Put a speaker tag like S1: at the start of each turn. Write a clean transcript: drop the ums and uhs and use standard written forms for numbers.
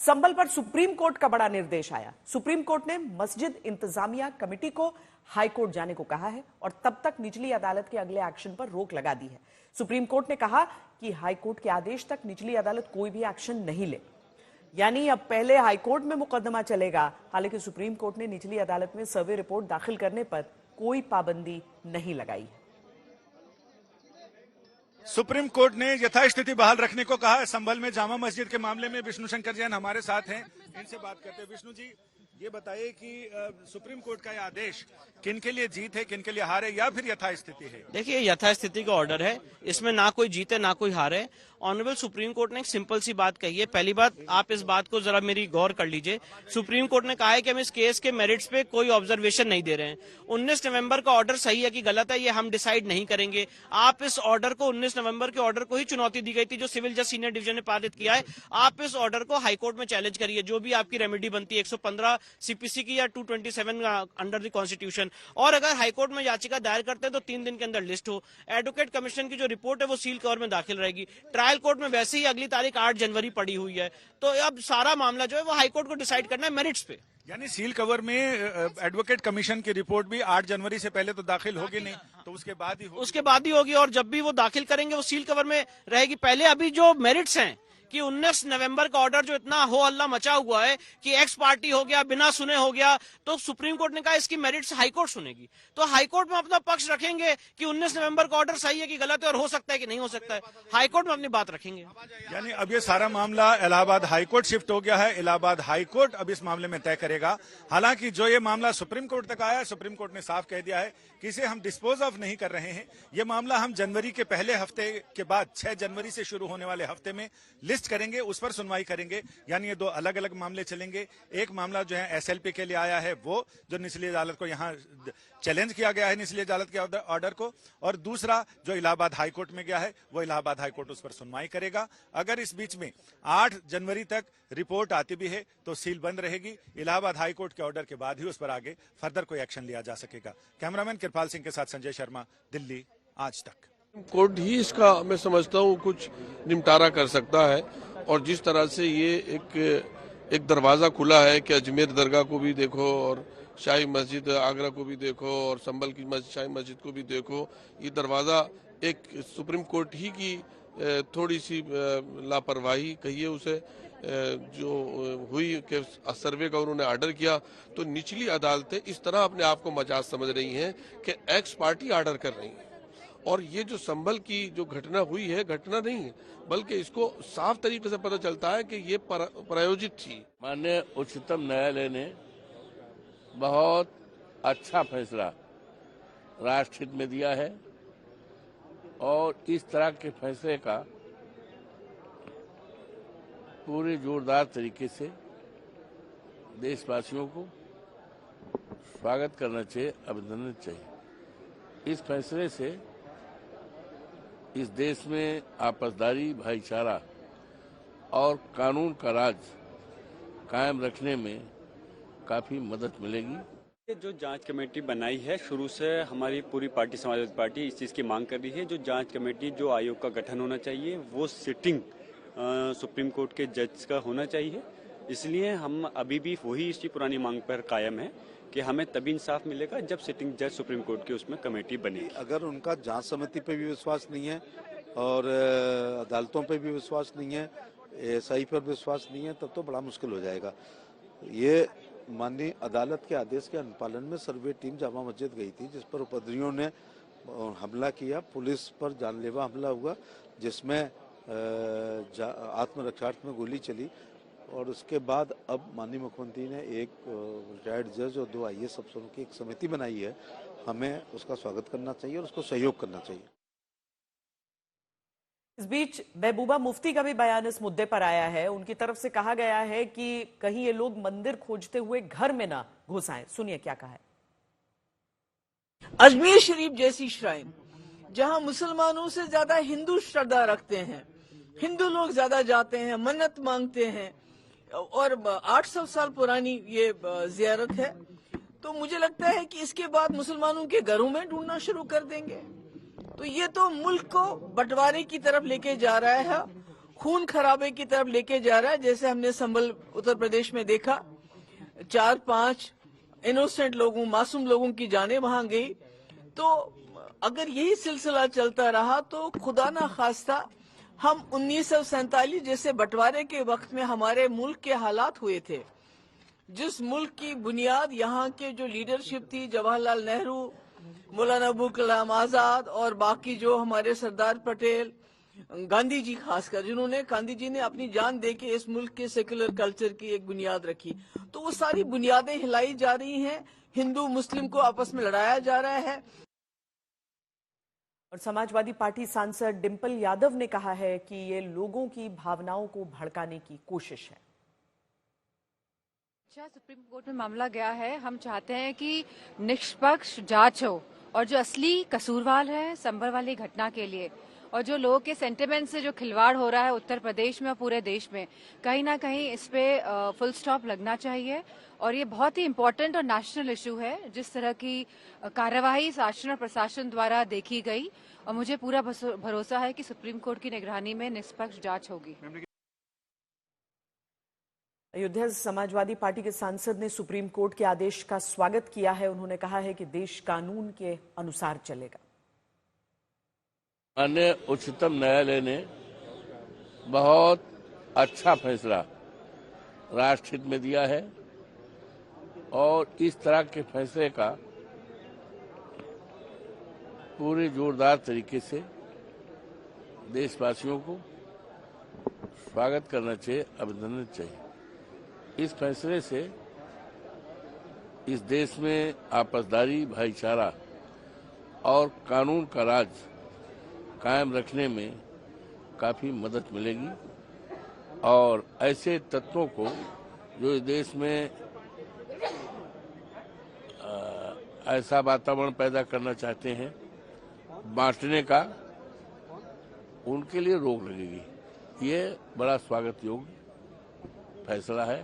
S1: संभल पर supreme court का बड़ा निर्देश आया। सुप्रीम कोर्ट ने मस्जिद इंतजामिया कमेटी को हाई कोर्ट जाने को कहा है और तब तक निचली अदालत के अगले एक्शन पर रोक लगा दी है। सुप्रीम कोर्ट ने कहा कि हाई कोर्ट के आदेश तक निचली अदालत कोई भी एक्शन नहीं ले, यानी अब पहले हाई कोर्ट में मुकदमा चलेगा। हालांकि सुप्रीम कोर्ट ने निचली अदालत में सर्वे रिपोर्ट दाखिल करने पर कोई पाबंदी नहीं लगाई है।
S2: सुप्रीम कोर्ट ने यथास्थिति बहाल रखने को कहा है। संभल में जामा मस्जिद के मामले में विष्णु शंकर जैन हमारे साथ हैं, इनसे बात करते हैं। विष्णु जी, ये बताइए कि सुप्रीम कोर्ट का यह आदेश किन के लिए जीत है, किन के लिए हार है, या फिर यथास्थिति है?
S3: देखिए, यथास्थिति का ऑर्डर है, इसमें ना कोई जीत है ना कोई हार है। ऑनरेबल सुप्रीम कोर्ट ने एक सिंपल सी बात कही है। पहली बात, आप इस बात को जरा मेरी गौर कर लीजिए। सुप्रीम कोर्ट ने कहा है कि हम इस केस के मेरिट्स पे कोई ऑब्जर्वेशन नहीं दे रहे हैं। 19 नवंबर का ऑर्डर सही है कि गलत है, ये हम डिसाइड नहीं करेंगे। आप इस ऑर्डर को 19 नवंबर के ऑर्डर को ही चुनौती दी गई थी जो सिविल जज सीनियर डिवीजन ने पारित किया है। आप इस ऑर्डर को हाईकोर्ट में चैलेंज करिए, जो भी आपकी रेमेडी बनती है 115 सीपीसी की या 227 अंडर द कॉन्स्टिट्यूशन। और अगर हाईकोर्ट में याचिका दायर करते हैं तो 3 दिन के अंदर लिस्ट हो। एडवोकेट कमीशन की जो रिपोर्ट है वो सील कवर में दाखिल रहेगी। ट्रायल कोर्ट में वैसे ही अगली तारीख 8 जनवरी पड़ी हुई है, तो अब सारा मामला जो है वो हाईकोर्ट को डिसाइड करना है मेरिट्स पे।
S2: यानी सील कवर में एडवोकेट कमीशन की रिपोर्ट भी 8 जनवरी से पहले तो दाखिल होगी नहीं, तो उसके बाद ही होगी। और जब भी वो दाखिल करेंगे वो सील कवर में रहेगी। पहले अभी जो मेरिट्स हैं कि 19 नवंबर का ऑर्डर जो इतना हो हल्ला मचा हुआ है कि एक्स पार्टी हो गया, बिना सुने हो गया, तो सुप्रीम कोर्ट ने कहा इसकी मेरिट्स हाईकोर्ट सुनेगी। तो हाईकोर्ट में अपना पक्ष रखेंगे कि 19 नवंबर का ऑर्डर सही है कि गलत है, और हो सकता है कि नहीं हो सकता है। हाईकोर्ट में अपनी बात रखेंगे। यानी अब ये सारा मामला इलाहाबाद हाईकोर्ट शिफ्ट हो गया है। इलाहाबाद हाईकोर्ट अब इस मामले में तय करेगा। हालांकि जो ये मामला सुप्रीम कोर्ट तक आया है, सुप्रीम कोर्ट ने साफ कह दिया है कि इसे हम डिस्पोज ऑफ नहीं कर रहे हैं। ये मामला हम जनवरी के पहले हफ्ते के बाद 6 जनवरी से शुरू होने वाले हफ्ते में लिस्ट करेंगे, उस पर सुनवाई करेंगे। यानी ये 2 अलग अलग मामले चलेंगे। एक मामला जो है एसएलपी के लिए आया है, वो जो निचली अदालत को यहाँ चैलेंज किया गया है निचली अदालत के ऑर्डर को, और दूसरा जो इलाहाबाद हाईकोर्ट में गया है वो इलाहाबाद हाईकोर्ट उस पर सुनवाई करेगा। अगर इस बीच में 8 जनवरी तक रिपोर्ट आती भी है तो सील बंद रहेगी। इलाहाबाद हाईकोर्ट के ऑर्डर के बाद ही उस पर आगे फर्दर कोई एक्शन लिया जा सकेगा। कैमरामैन कृपाल सिंह के साथ संजय शर्मा, दिल्ली, आज तक।
S4: कोर्ट ही इसका मैं समझता हूँ कुछ निपटारा कर सकता है। और जिस तरह से ये एक दरवाजा खुला है कि अजमेर दरगाह को भी देखो और शाही मस्जिद आगरा को भी देखो और संभल की शाही मस्जिद को भी देखो, ये दरवाजा एक सुप्रीम कोर्ट ही की थोड़ी सी लापरवाही कहिए उसे जो हुई कि सर्वे का उन्होंने ऑर्डर किया, तो निचली अदालतें इस तरह अपने आप को मजाज समझ रही हैं कि एक्स पार्टी ऑर्डर कर रही है। और ये जो संभल की जो घटना हुई है, घटना नहीं है, बल्कि इसको साफ तरीके से पता चलता है कि ये प्रायोजित थी।
S5: माननीय उच्चतम न्यायालय ने बहुत अच्छा फैसला राष्ट्र हित में दिया है और इस तरह के फैसले का पूरे जोरदार तरीके से देशवासियों को स्वागत करना चाहिए, अभिनंदन चाहिए। इस फैसले से इस देश में आपसदारी, भाईचारा और कानून का राज कायम रखने में काफी मदद मिलेगी।
S6: जो जांच कमेटी बनाई है, शुरू से हमारी पूरी पार्टी समाजवादी पार्टी इस चीज़ की मांग कर रही है। जो जांच कमेटी, जो आयोग का गठन होना चाहिए, वो सिटिंग सुप्रीम कोर्ट के जज का होना चाहिए। इसलिए हम अभी भी वही इसकी पुरानी मांग पर कायम है कि हमें तभी इंसाफ मिलेगा जब सिटिंग जज सुप्रीम कोर्ट की उसमें कमेटी बनेगी।
S7: अगर उनका जांच समिति पे भी विश्वास नहीं है और अदालतों पे भी विश्वास नहीं है, एएसआई पर विश्वास नहीं है, तब तो बड़ा मुश्किल हो जाएगा। ये माननीय अदालत के आदेश के अनुपालन में सर्वे टीम जामा मस्जिद गई थी, जिस पर उपद्रवियों ने हमला किया, पुलिस पर जानलेवा हमला हुआ, जिसमें आत्मरक्षार्थ में गोली चली। और उसके बाद अब माननीय मुख्यमंत्री ने एक रिटायर्ड जज और 2 आईएएस अफसरों की एक समिति बनाई है। हमें उसका स्वागत करना चाहिए और उसको सहयोग करना चाहिए।
S1: इस बीच महबूबा मुफ्ती का भी बयान इस मुद्दे पर आया है। उनकी तरफ से कहा गया है कि कहीं ये लोग मंदिर खोजते हुए घर में ना घुस आए। सुनिए क्या कहा है।
S8: अजमेर शरीफ जैसी श्राइन, जहां मुसलमानों से ज्यादा हिंदू श्रद्धा रखते हैं, हिंदू लोग ज्यादा जाते हैं, मन्नत मांगते हैं, और 800 साल पुरानी ये जियारत है, तो मुझे लगता है कि इसके बाद मुसलमानों के घरों में ढूंढना शुरू कर देंगे। तो ये तो मुल्क को बंटवारे की तरफ लेके जा रहा है। खून खराबे की तरफ लेके जा रहा है। जैसे हमने संभल उत्तर प्रदेश में देखा, 4-5 इनोसेंट लोगों, मासूम लोगों की जानें वहां गई। तो अगर यही सिलसिला चलता रहा तो खुदा ना खास्ता हम 1947 जैसे बंटवारे के वक्त में हमारे मुल्क के हालात हुए थे, जिस मुल्क की बुनियाद यहाँ के जो लीडरशिप थी, जवाहरलाल नेहरू, मौलाना अबुल कलाम आजाद और बाकी जो हमारे सरदार पटेल, गांधी जी खासकर, जिन्होंने, गांधी जी ने अपनी जान दे के इस मुल्क के सेक्युलर कल्चर की एक बुनियाद रखी। तो वो सारी बुनियादें हिलाई जा रही हैं, हिंदू मुस्लिम को आपस में लड़ाया जा रहा है।
S1: और समाजवादी पार्टी सांसद डिंपल यादव ने कहा है कि ये लोगों की भावनाओं को भड़काने की कोशिश है।
S9: सुप्रीम कोर्ट में मामला गया है, हम चाहते हैं कि निष्पक्ष जांच हो और जो असली कसूरवार है संभल वाली घटना के लिए, और जो लोगों के सेंटिमेंट से जो खिलवाड़ हो रहा है उत्तर प्रदेश में और पूरे देश में, कहीं ना कहीं इस पे फुल स्टॉप लगना चाहिए। और ये बहुत ही इम्पोर्टेंट और नेशनल इशू है। जिस तरह की कार्यवाही शासन और प्रशासन द्वारा देखी गई, और मुझे पूरा भरोसा है कि सुप्रीम कोर्ट की निगरानी में निष्पक्ष जांच होगी।
S1: अयोध्या समाजवादी पार्टी के सांसद ने सुप्रीम कोर्ट के आदेश का स्वागत किया है। उन्होंने कहा है कि देश कानून के अनुसार चलेगा।
S5: माननीय उच्चतम न्यायालय ने बहुत अच्छा फैसला राष्ट्रहित में दिया है, और इस तरह के फैसले का पूरे जोरदार तरीके से देशवासियों को स्वागत करना चाहिए, अभिनंदन चाहिए। इस फैसले से इस देश में आपसदारी, भाईचारा और कानून का राज कायम रखने में काफी मदद मिलेगी, और ऐसे तत्वों को जो इस देश में ऐसा वातावरण पैदा करना चाहते हैं बांटने का, उनके लिए रोक लगेगी। ये बड़ा स्वागत योग्य फैसला है।